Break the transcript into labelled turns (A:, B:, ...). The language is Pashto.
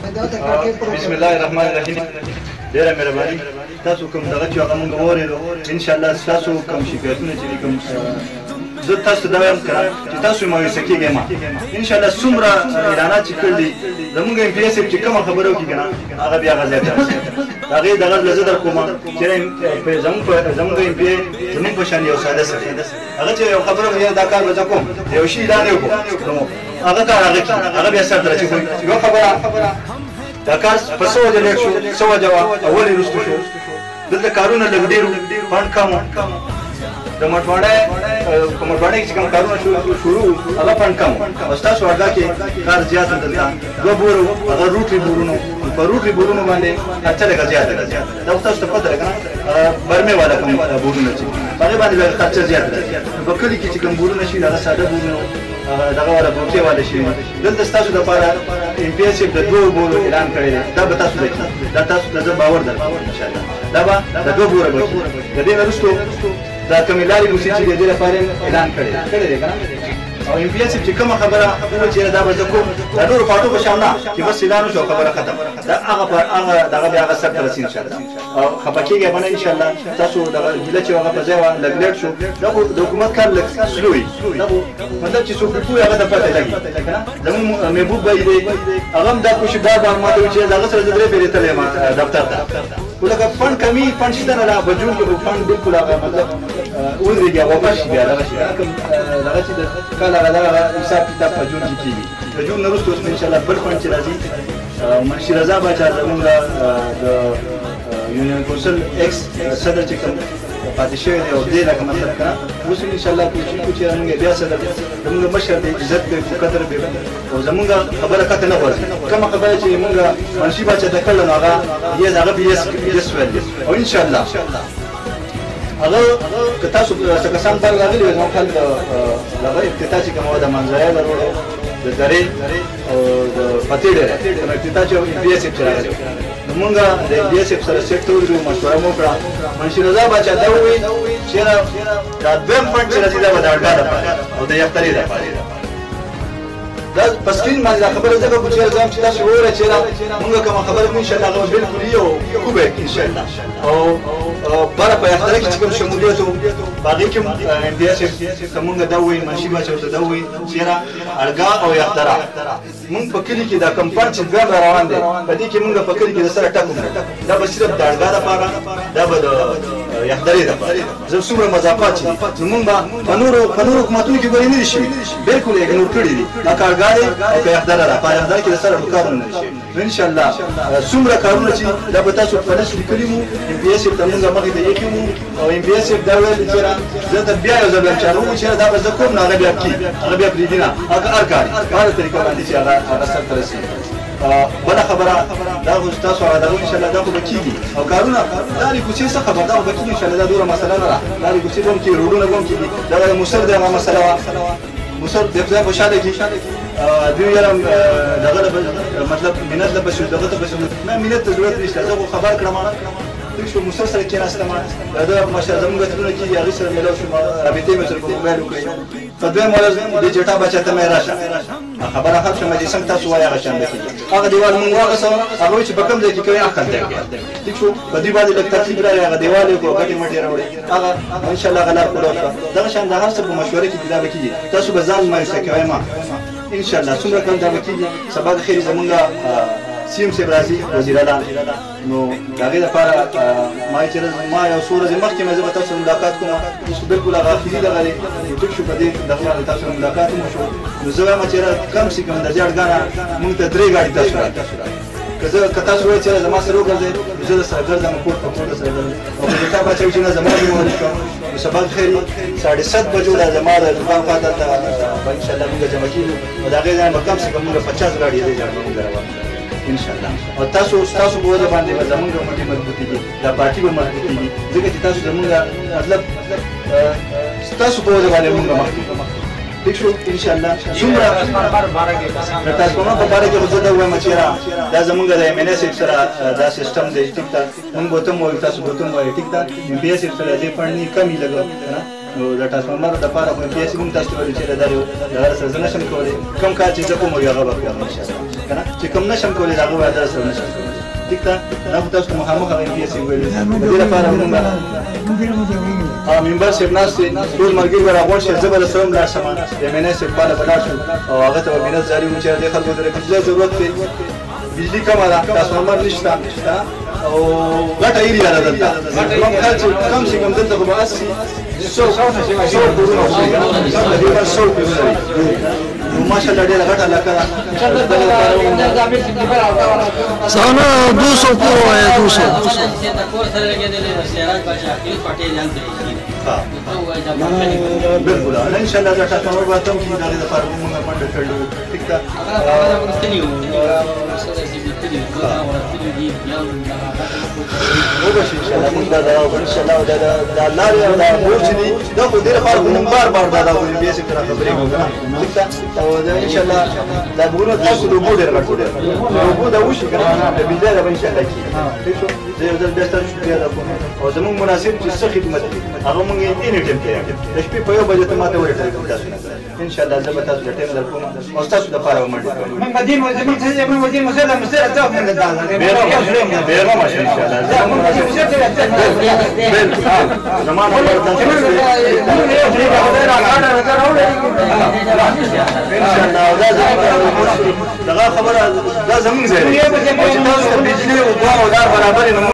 A: بسم الله الرحمن الرحیم. ډیره مهرباني تاسو کوم دغه چې هغه مونږ واورېدو ان شاء الله تاسو کوم شکایتونه چې کوم زه تاسو ته دا وایم چې تاسو مایوسه کېږئ مه. ان شاء الله څومره اعلانات چې کړي دي زمونږ ایم پي ایس چې کومه خبره وکړي که نه هغه بیا هغه زیاته د هغې دغه زه در کومه چې زمونږ ایم پي زمونږ په شان یو ساده سړی هغه چې یو خبره وکړي دا کار به زه کوم یو شي اعلان یې وکړو هغه کار هغه بیا سر ته رسېږي. یوه خبره دا کار په څه وجه لیټ شو څه وجه وه او ولې وروسته شو دلته کارونه لږ ډېر فنډ کم و د مټواڼۍ په مټواڼۍ کې چې کوم کارونه شروع هغه فنډ کم و او ستاسو اړدا کې کار زیات و دلته 2 بوره و هغه روټري بورونه په روټري بورونو باندې خرچه لږه زیاته ده دا خو تاسو ته پته ده که نه برمې والا کوم بورونه چې هغې باندې لږ خرچه زیاته ده په کلي کې چې کوم بورونه شي هغه ساده بورونه دغه والا بوټې والا شي دلته ستاسو دپاره ایم پي ایس د 2 بورو اعلان کړی دی دا به تاسو دیکھئ دا تاسو ته زه باور درکوم انشاءالله دا به د 2 بوره به د دې نه وروستو دا کومې لارې روسي چې د دې لپاره اعلان کړی دی که نه او ایم پي ایس چې کومه خبره وکړي چې دا به زه کوم دا نورو پاټو په شان نه چې بس اعلان وشو خبره ختم دا هغه دغه بیا هغه سر ته رسي انشاءالله او خفه کېږئ به نه انشاءالله تاسو دغه ګیله چې هغه په ځای وه لږ لیټ شو دا خو د حکومت کار لږ سلو وي دا خو مطلب چې څوک پوه هغه ته پته لګي که نه زمونږ محبوب بهي دی هغه هم دا کوشش بار بار ماته وایي چې د هغه سره زه 3 پېرې تللی یم دفتر ته خو لکه فنډ کمي فنډ شته نه په جون کې خو فنډ بلکل هغه مطلب ودرېږي هغه واپس شي بیا دغه شي کوم دغه چې د کال هغه دغه حساب کتاب په جون کې کېږي د جون نه وروسته اوس انشاءالله بل فنډ چې راځي منشي رضا باچا زمونږ د یونین کونسل ایکس صدر چې کوم پاتې شوی دی او دې لکه مطلب که نه اوس انشاءالله کوشش کوو چې موږ بیا صدر زمونږ مشر دی عزت کوي خو قدر کوي او زمونږ خبره کته نه غواړي کومه خبره چې موږ منشي باچا ته کړله نو هغه هغه بي اس ویل دی او انشاءالله هغه که تاسو څه کسان بار راغلي وي زموږ خلک دغه افتتاح چې کومه وه د منځرۍ د روډ د درې او د فتح ډېره کوم افتتاح چې ایم پي ایس چې راغلی نو مونږ د ایم پي ایس سره سیټ ته ورغلو مشوره مو وکړه منشي رضا باچا دا وویل چې دا دویم فنډ چې راځي دا به د اړګا دپاره او د یفترې دپاره دا په سکرین باندې دا خبره ځکه کوم چې زم چې تاسو وره چې موږ کوم خبره کوو انشاءالله هغه بالکل یو کوبه انشاءالله او بار په اختیار کې چې کوم شمولیت باقي کوم ایم پي ایس کومه دا وایي منشي باچا ته دا وایي چې اړګا او یفترا موږ په کلی کې دا کمپاین چې ګرځ روان دي په دې کې موږ په کلی کې سره ټاکو دا به صرف د اړګا لپاره دا به د یفترې لپاره زه څومره مضافات چې نو موږ په نورو حکومتونو کې به نه شي بالکل اګنور کړی دي دا کارګار او که یفترا را په یفترا کې سره کارونه نشي ان شاء الله څومره کارونه چې دا به تاسو په نس لیکلي مو ایم پي ایس ته موږ مخې ته یې مو او ایم پي ایس دا ویل چې زه ته بیا یو ځل چارو چې دا به زه کوم نه هغه بیا کی هغه بیا پرېږدي نه هغه هر کار هر طریقه باندې چې هغه سر ته رسي بله خبره دا خو ستاسو هغه دغه انشاءالله دا خو به کېږي او کارونه لارې کوڅې څه خبر دا خو به کېږي انشاءالله دا دومره مسله نه ده لارې کوڅې به هم کېږي روډونه به هم کېږي دغه د مصر د هغه مسله وه مصر د خدای خوشحاله کړي دوی یاره دغه مطلب مینت له پسې دغه ته پسې نه مینت ته ضرورت نشته زه خو خبر کړم ټیک شو مصر سره کېناستم د مشر زموږ ترونه کېږي هغې سره میلاو شوم رابطې مې سره په موبایل وکړې په دویم ورځ د جټا بچا ته مې راشه خبره ختم شوه چې څنګه تاسو وایي هغه شان به کېږي هغه دیوال مونږ واغېسته هغه وایي چې په کوم ځای کې کوي هغه ته ټیک شو په دې باندې لږ تکلیف راغی هغه دیوال یې کړو ګټې مټې راوړې هغه انشاءالله هغه لار پوره شوه دغه شان د هر څه په مشورې کې دا به کېږي تاسو به ځان مایوسه کوئ مه انشاءالله څومره کم دا به کېږي سبا د خیر زمونږ سی ایم صاحب راځي وزیر اعلی نو د هغې دپاره ما چې ما یو څو ورځې مخکې مې زه به تاسو سره ملاقات کوم اوس بالکل هغه اخري دغه دی نو ټیک شو په دې دغه باندې تاسو سره ملاقات هم وشو نو زه وایم چې کم سې کم د دې اړګا نه مونږ ته 3 ګاډي تاسو که تاسو وایئ چې زما سره وګرځئ زه در سره ګرځم کور په کور در سره ګرځم او که جټا باچا وایي چې نه زما دې مونږ شوه نو سبا خیر 7:30 بجو دا زما د دکان خوا ته به انشاءالله مونږ جمع کېږو او د هغې ځای به کم سې کم مونږ 50 ګاډي دې ځای مونږ راوړو انشاءالله او تاسو په وجه باندې به زمونږ مټې مضبوطېږي دا پارټي به مضبوطېږي ځکه چې تاسو زمونږ مطلب ستاسو په وجه باندې مونږ مخکې ٹھیک شو انشاءالله څومره د تاسو په باره کې زه دا وایم چې دا زمونږ د ایم ان ایس سره دا سیستم دی ټیک ده مونږ به ته مو تاسو به ته مو ټیک ده ایم پی ایس سره دې فنډ نه کمی لګو نو د ټرانسفارمر دپاره خو پیسې هم تاسو ته ویلي چې دغه سره زه نشم کولی کوم کار چې زه کوم وي هغه به کوم انشاءالله که نه چې کوم نشم کولی د هغه به در سره نشم کولی ٹھیک ده دا خو تاسو ته مخامخ هغه پیسې ویلي د دې لپاره موږ منبر صاحب ناست دی ټول ملګري به راغونډ شي زه به درسره هم لاړ شم د MNA صاحب خواله به لاړ شو او هغه ته به مینت جاري وکړو چې دې خلکو ته د بجلۍ ضرورت دی بجلي کمه ده ټرانسفارمر نشته او ګټه یې لري دلته کوم کال چې کم شي کم دلته خو به 80 100 کورونه وشي تقریبا 100 کورونه وي نو ماشاءالله ډېره ګټه علاقه ده
B: سانا 200 کو ہے 200
A: بالکل ان شاء الله دا ټاکنه به تم کې دا د فارم موږ باندې کړو ٹھیک ده او بشي ان شاء الله موږ دا ان شاء الله دا لارې او دا موجودي دا خو ډېر فارم موږ بار دا بیا څه تر خبرې کوو ٹھیک ده او ان شاء الله دا بورو تاسو د بورو ډېر غټ دی بورو دا وشي کنه د بيځه دا ان شاء الله کی ٹھیک شو زه یو ځل بیا ستاسو شکریه ده کوم او زموږ مناسب چې څه خدمت هغه موږ یې اني ټیم کې د شپې په یو بجې ته ماته ورته کوم تاسو نه ان شاء الله زه به تاسو ته ټیم درکوم او تاسو د پاره ومنډه کوم
C: من قديم وزمن تجي من ودي مسألة تصوف من الدار
A: بيرو ماشي ان شاء الله زمان ان شاء الله دا خبره دا زمون زه چې تاسو ته بجلی او دوا او دار برابر